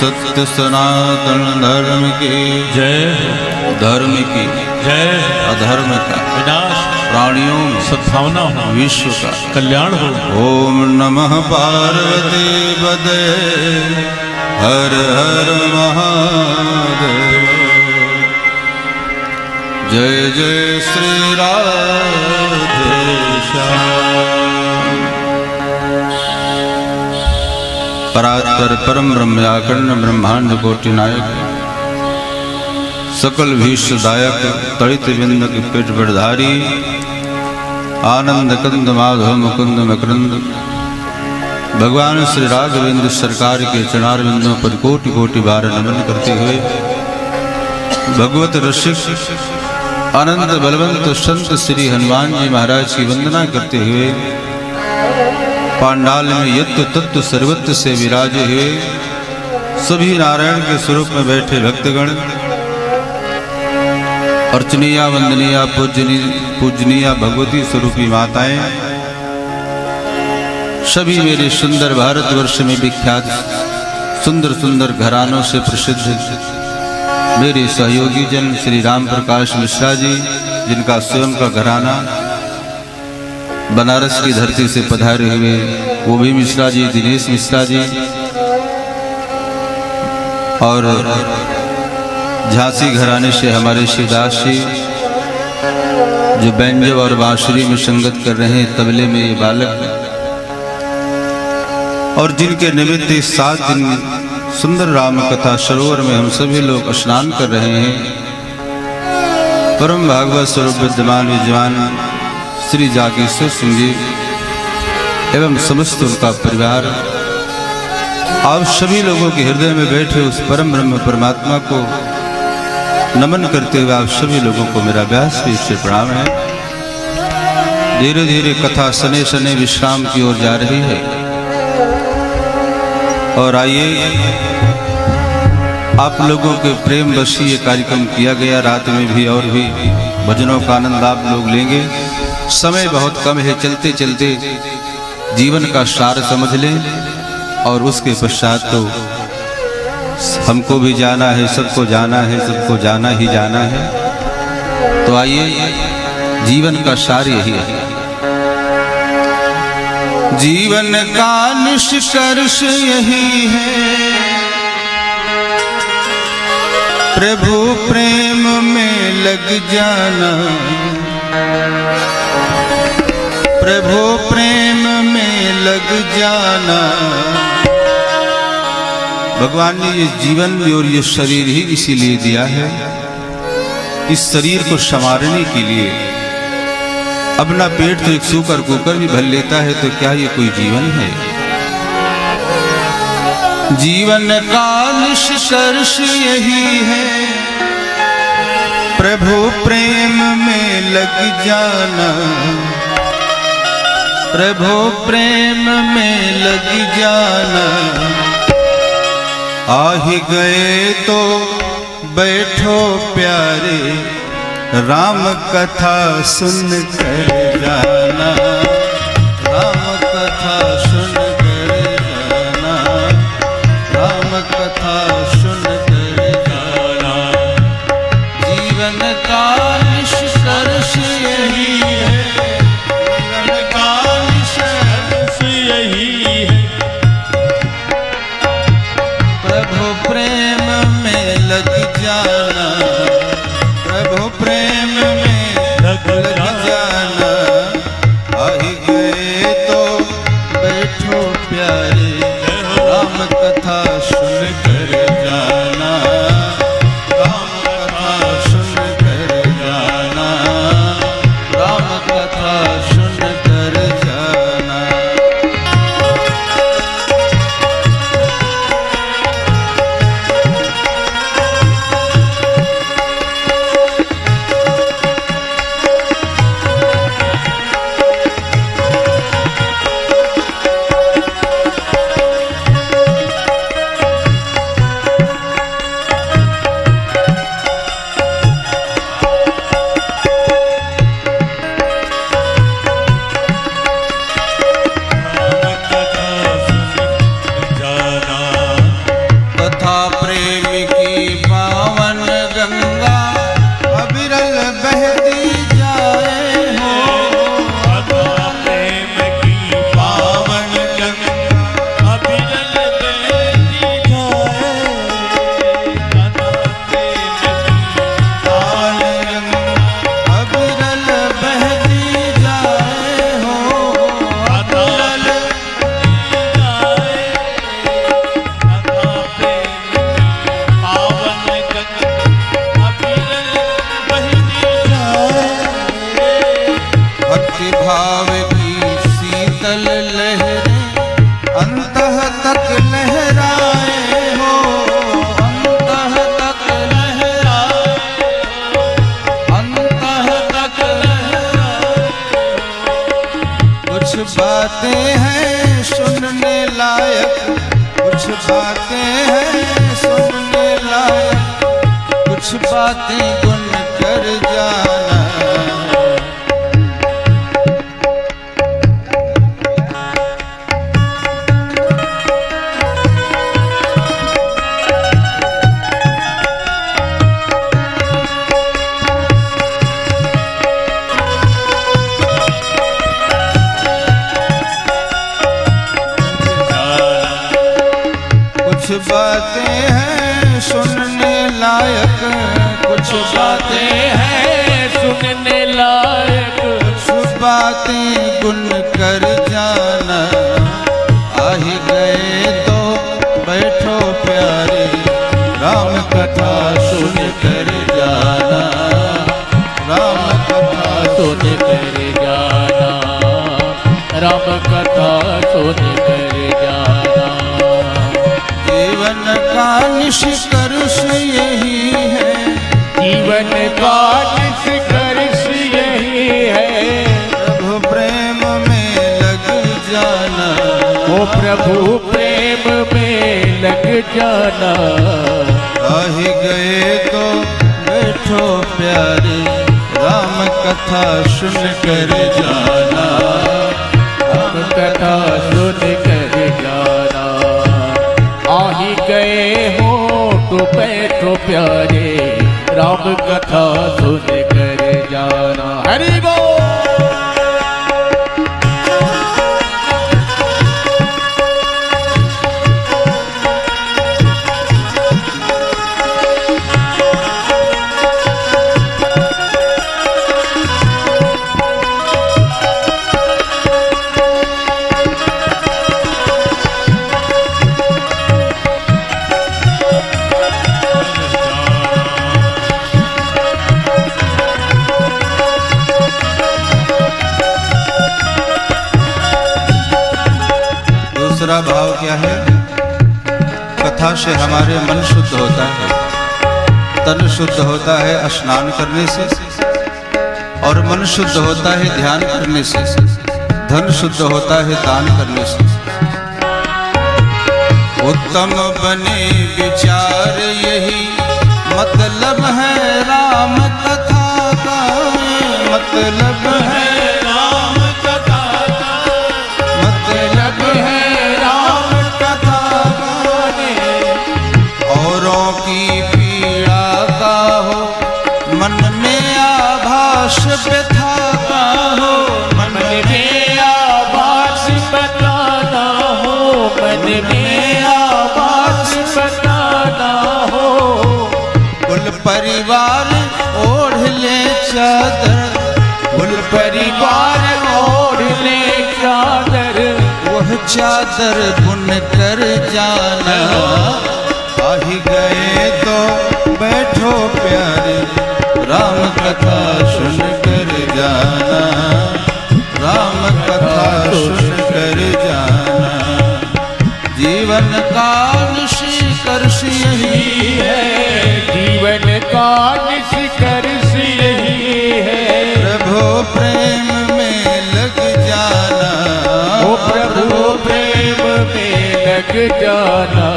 सत्य सनातन धर्म की जय। धर्म की जय। अधर्म का विनाश, प्राणियों में सद्भावना हो, विश्व का कल्याण हो। ओम नमः पार्वती पदे हर हर महादेव। जय जय श्री राधे श्याम। परात्पर परम ब्रह्म अखंड ब्रह्मांड कोटि नायक सकल भीष्मदायक तड़ित बिंद के पेट बड़धारी आनंद कंद माधव मुकुंद मकरंद भगवान श्री राघवेंद्र सरकार के चरणार बिंदों पर कोटि कोटि बार नमन करते हुए भगवत ऋषिक आनंद बलवंत संत श्री हनुमान जी महाराज की वंदना करते हुए पांडाल में यत्व तत्व सर्वत्र से विराजे हुए सभी नारायण के स्वरूप में बैठे भक्तगण, अर्चनीया वंदनीया पूजनीया भगवती स्वरूपी माताएं, सभी मेरे सुंदर भारतवर्ष में विख्यात सुंदर सुंदर घरानों से प्रसिद्ध मेरे सहयोगी जन श्री राम प्रकाश मिश्रा जी, जिनका स्वयं का घराना बनारस की धरती से पधारे हुए वो भी मिश्रा जी, दिनेश मिश्रा जी, और झांसी घराने से हमारे शिवदास जी जो बैंजो और बांसुरी में संगत कर रहे हैं, तबले में ये बालक, और जिनके निमित्त 7 दिन सुंदर राम कथा सरोवर में हम सभी लोग स्नान कर रहे हैं। परम भागवत स्वरूप विद्यमान विद्वान श्री जागेश्वर सिंह जी एवं समस्त उनका परिवार, आप सभी लोगों के हृदय में बैठे उस परम ब्रह्म परमात्मा को नमन करते हुए आप सभी लोगों को मेरा व्यास पीठ से प्रणाम है। धीरे धीरे कथा सने सने विश्राम की ओर जा रही है और आइए आप लोगों के प्रेम वशी ये कार्यक्रम किया गया। रात में भी और भी भजनों का आनंद आप लोग लेंगे। समय बहुत कम है, चलते चलते जीवन का सार समझ लें और उसके पश्चात तो हमको भी जाना है, सबको जाना है, सबको जाना ही जाना है। तो आइए, जीवन का सार यही है। जीवन का निष्कर्ष यही है, प्रभु प्रेम में लग जाना, प्रभु प्रेम में लग जाना। भगवान ने ये जीवन और ये शरीर ही इसीलिए दिया है, इस शरीर को संवारने के लिए। अपना पेट तो एक सूकर कुकर भी भर लेता है, तो क्या ये कोई जीवन है? जीवन का निष्कर्ष यही है, प्रभु प्रेम में लग जाना, प्रभु प्रेम में लग जाना। आ ही गए तो बैठो प्यारे, राम कथा सुन कर जाना, राम कथा सुन कर जाना, राम कथा सुन कर जाना। जीवन का निष्कर्ष यही है, जीवन का निष्कर्ष यही है, प्रभु प्रेम में लग जाना, प्रभु प्रेम में लग जाना। आही भाव की शीतल लहरें अंतः तक लहराए हो, अंतः तक लहराए, अंतः तक लहराए। कुछ बातें हैं सुनने लायक, कुछ बातें हैं सुनने लायक, कुछ बातें गुन कर जाना। कुछ बातें हैं सुनने लायक, कुछ बातें हैं सुनने लायक, कुछ बातें गुन कर जाना। आ ही गए तो बैठो प्यारे, राम कथा सुन कर जाना, राम कथा सुन कर जाना, राम कथा सुन कर जाना। जीवन का निष्कर्ष यही है, जीवन का निष्कर्ष यही है, प्रभु प्रेम में लग जाना, ओ प्रभु प्रेम में लग जाना। आ ही गए तो बैठो प्यारे, राम कथा सुन कर जाना, राम कथा सुन कर जाना। आ ही गए हो तो बैठो प्यारे, राम कथा सुन कर जाना। हरि बोल। दूसरा भाव क्या है? कथा से हमारे मन शुद्ध होता है, तन शुद्ध होता है स्नान करने से, और मन शुद्ध होता है ध्यान करने से, धन शुद्ध होता है दान करने से। उत्तम बने विचार यही मतलब है राम कथा का, मतलब है राम कथा का, मतलब है औरों की पीड़ा का हो, मन में आभास व्यथा का हो, मन में आभास बताना हो, मन में आभास बताना हो। कुल परिवार ओढ़ ले चादर, कुल परिवार ओढ़ ले चादर, वह चादर बुन कर जाना। आ ही गए तो बैठो प्यारे, राम कथा सुन कर जाना, राम कथा सुन कर जाना। जीवन का निष्कर्ष यही है, जीवन का निष्कर्ष यही है, प्रभु प्रेम में लग जाना, ओ प्रभु प्रेम में लग जाना।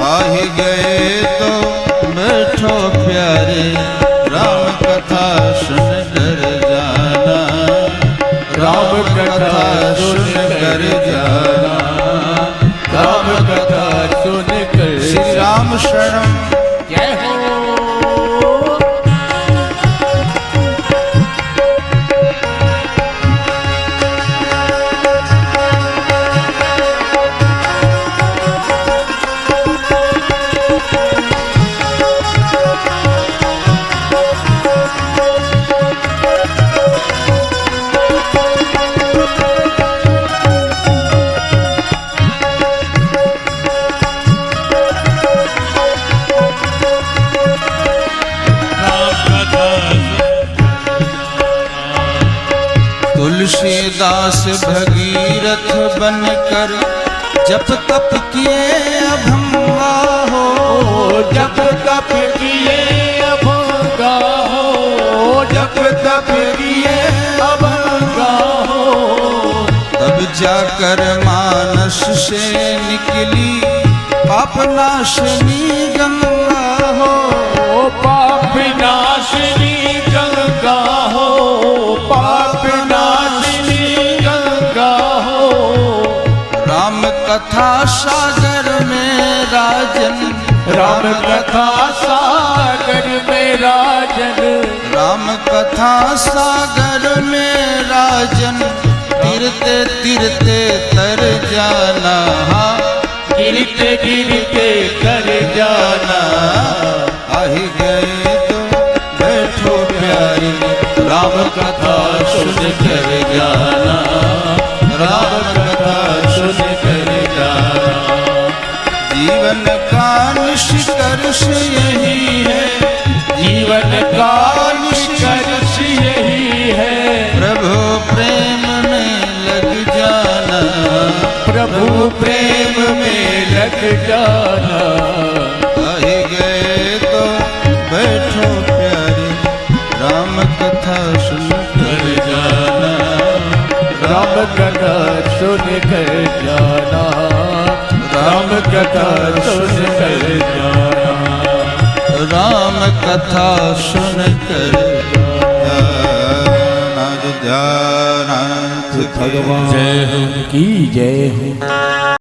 आ ही गए तो बैठो प्यारे, राम कथा सुन कर जाना, राम कथा सुन कर जाना, राम कथा सुन कर। श्री राम शरणम जय हो। तुलसीदास भगीरथ बनकर जप तप किए अभंगा हो, जप तप किए अभंगा हो, जप तप किए अभंगा हो। तब जाकर मानस से निकली पापनाशनी गंगा हो, पापनाशनी गंगा हो, पापनाशनी गंगा हो। राम कथा सागर में राजन, राम कथा सागर में राजन, राम कथा सागर में राजन। गिरते गिरते तर जाना, गिरते गिरते कर जाना। आहि गए तो बैठो प्यारी, राम कथा सुन कर जाना, राम कथा सुन कर जाना। जीवन का निष्कर्ष यही है, जीवन का निष्कर्ष यही है। प्रभु प्रेम में लग जाना, प्रभु प्रेम में लग जाना। आहि गए तो बैठो प्यारी, राम कथा सुन कर जाना, राम कथा सुन कर जाना, राम कथा सुन कर जाना, राम कथा सुन कर जाना। भगवान की जय हो।